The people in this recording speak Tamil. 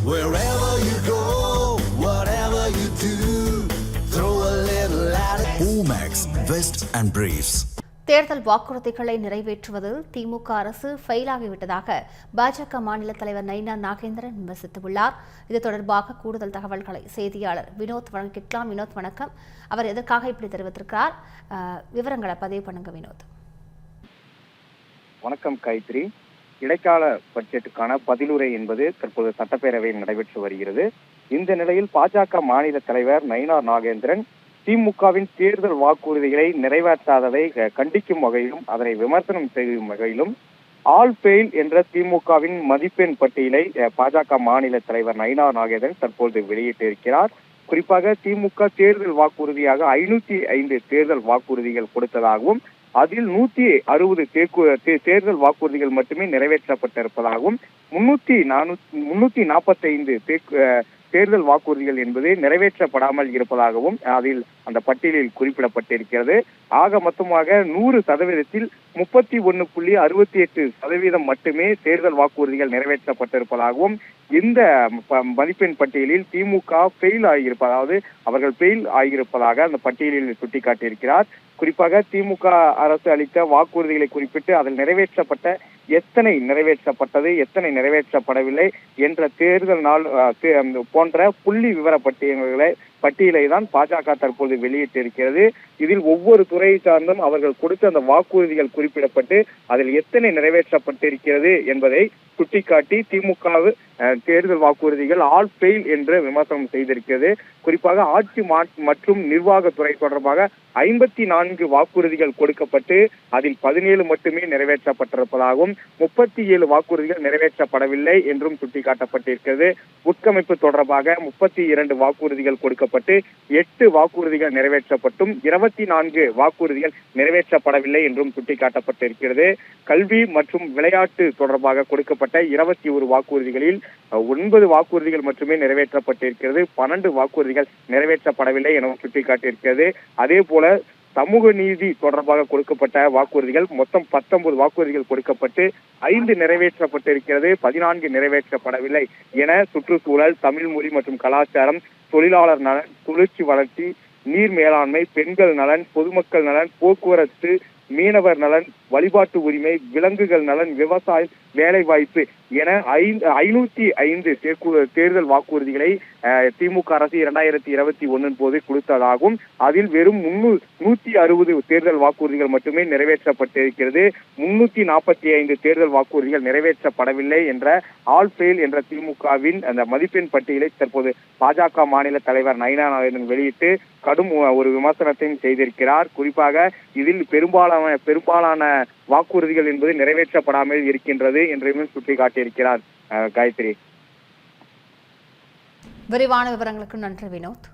Wherever you go, whatever you do, throw a little at it. Omax, Vest and Briefs. தேர்தல் வாக்குறுதிகளை நிறைவேற்றுவதில் திமுக அரசு ஃபெயிலாகிவிட்டதாக பாஜக மாநில தலைவர் நயினா நாகேந்திரன் விமர்சித்துள்ளார். இது தொடர்பாக கூடுதல் தகவல்களை செய்தியாளர் வினோத் வழங்கிக்கலாம். வினோத் வணக்கம். அவர் எதற்காக இப்படி தெரிவித்திருக்கிறார், விவரங்களை பதிவு பண்ணுங்க வினோத். வணக்கம் காயத்ரி. இடைக்கால பட்ஜெட்டுக்கான பதிலுரை என்பது தற்போது சட்டப்பேரவையில் நடைபெற்று வருகிறது. இந்த நிலையில் பாஜக மாநில தலைவர் நயினா நாகேந்திரன் திமுகவின் தேர்தல் வாக்குறுதிகளை நிறைவேற்றாததை கண்டிக்கும் வகையிலும் அதனை விமர்சனம் செய்யும் வகையிலும் ஆல் ஃபெயில் என்ற திமுகவின் மதிப்பெண் பட்டியலை பாஜக மாநில தலைவர் நயினா நாகேந்திரன் தற்போது வெளியிட்டிருக்கிறார். குறிப்பாக திமுக தேர்தல் வாக்குறுதியாக 505 தேர்தல் வாக்குறுதிகள் கொடுத்ததாகவும் அதில் 160 தேர்தல் வாக்குறுதிகள் மட்டுமே நிறைவேற்றப்பட்டிருப்பதாகவும் 345 தேர்தல் வாக்குறுதிகள் என்பது நிறைவேற்றப்படாமல் இருப்பதாகவும் அதில் அந்த பட்டியலில் குறிப்பிடப்பட்டிருக்கிறது. ஆக மொத்தமாக 100%த்தில் 31.68% மட்டுமே தேர்தல் வாக்குறுதிகள் நிறைவேற்றப்பட்டிருப்பதாகவும் இந்த மதிப்பெண் பட்டியலில் திமுக ஃபெயில் ஆகியிருப்பதாக, அதாவது அவர்கள் ஃபெயில் ஆகியிருப்பதாக அந்த பட்டியலில் சுட்டிக்காட்டியிருக்கிறார். குறிப்பாக திமுக அரசு அளித்த வாக்குறுதிகளை குறிப்பிட்டு அதில் நிறைவேற்றப்பட்ட எத்தனை நிறைவேற்றப்பட்டது, எத்தனை நிறைவேற்றப்படவில்லை என்ற தேர்தல் நாள் போன்ற புள்ளி விவர பட்டியலை தான் பாஜக தற்போது வெளியிட்டிருக்கிறது. இதில் ஒவ்வொரு துறையை சார்ந்தும் அவர்கள் கொடுத்த அந்த வாக்குறுதிகள் குறிப்பிடப்பட்டு அதில் எத்தனை நிறைவேற்றப்பட்டிருக்கிறது என்பதை சுட்டிக்காட்டி திமுக தேர்தல் வாக்குறுதிகள் ஆல் ஃபெயில் என்று விமர்சனம் செய்திருக்கிறது. குறிப்பாக ஆட்சி மற்றும் நிர்வாகத்துறை தொடர்பாக 54 வாக்குறுதிகள் கொடுக்கப்பட்டு அதில் 17 மட்டுமே நிறைவேற்றப்பட்டிருப்பதாகவும் 37 வாக்குறுதிகள் நிறைவேற்றப்படவில்லை என்றும் சுட்டிக்காட்டப்பட்டிருக்கிறது. உட்கமைப்பு தொடர்பாக 32 வாக்குறுதிகள் கொடுக்கப்பட்டு 8 வாக்குறுதிகள் நிறைவேற்றப்பட்டும் 24 வாக்குறுதிகள் நிறைவேற்றப்படவில்லை என்றும் சுட்டிக்காட்டப்பட்டிருக்கிறது. கல்வி மற்றும் விளையாட்டு தொடர்பாக கொடுக்கப்பட்ட 21 வாக்குறுதிகளில் 9 வாக்குறுதிகள் மட்டுமே நிறைவேற்றப்பட்டிருக்கிறது. 12 வாக்குறுதிகள் நிறைவேற்றப்படவில்லை எனவும் சுட்டிக்காட்டியிருக்கிறது. அதே போல சமூக நீதி தொடர்பாக கொடுக்கப்பட்ட வாக்குறுதிகள் மொத்தம் 19 வாக்குறுதிகள் கொடுக்கப்பட்டு 5 நிறைவேற்றப்பட்டிருக்கிறது, 14 நிறைவேற்றப்படவில்லை என சுற்றுச்சூழல், தமிழ் மொழி மற்றும் கலாச்சாரம், தொழிலாளர் நலன், சுழற்சி வளர்ச்சி, நீர் மேலாண்மை, பெண்கள் நலன், பொதுமக்கள் நலன், போக்குவரத்து, மீனவர் நலன், வழிபாட்டு உரிமை, விலங்குகள் நலன், விவசாயம், வேலை வாய்ப்பு என 505 தேர்தல் வாக்குறுதிகளை திமுக அரசு 2021 போது கொடுத்ததாகவும் அதில் வெறும் 160 தேர்தல் வாக்குறுதிகள் மட்டுமே நிறைவேற்றப்பட்டிருக்கிறது. 345 தேர்தல் வாக்குறுதிகள் நிறைவேற்றப்படவில்லை என்ற ஆல் ஃபெயில் என்ற திமுகவின் அந்த மதிப்பெண் பட்டியலை தற்போது பாஜக மாநில தலைவர் நயினா நாகேந்திரன் வெளியிட்டு கடும் ஒரு விமர்சனத்தையும் செய்திருக்கிறார். குறிப்பாக இதில் பெரும்பாலான வாக்குறுதிகள் என்பது நிறைவேற்றப்படாமல் இருக்கின்றது என்றும் சுட்டிக்காட்டியிருக்கிறார். காயத்ரி, விரிவான விவரங்களுக்கு நன்றி வினோத்.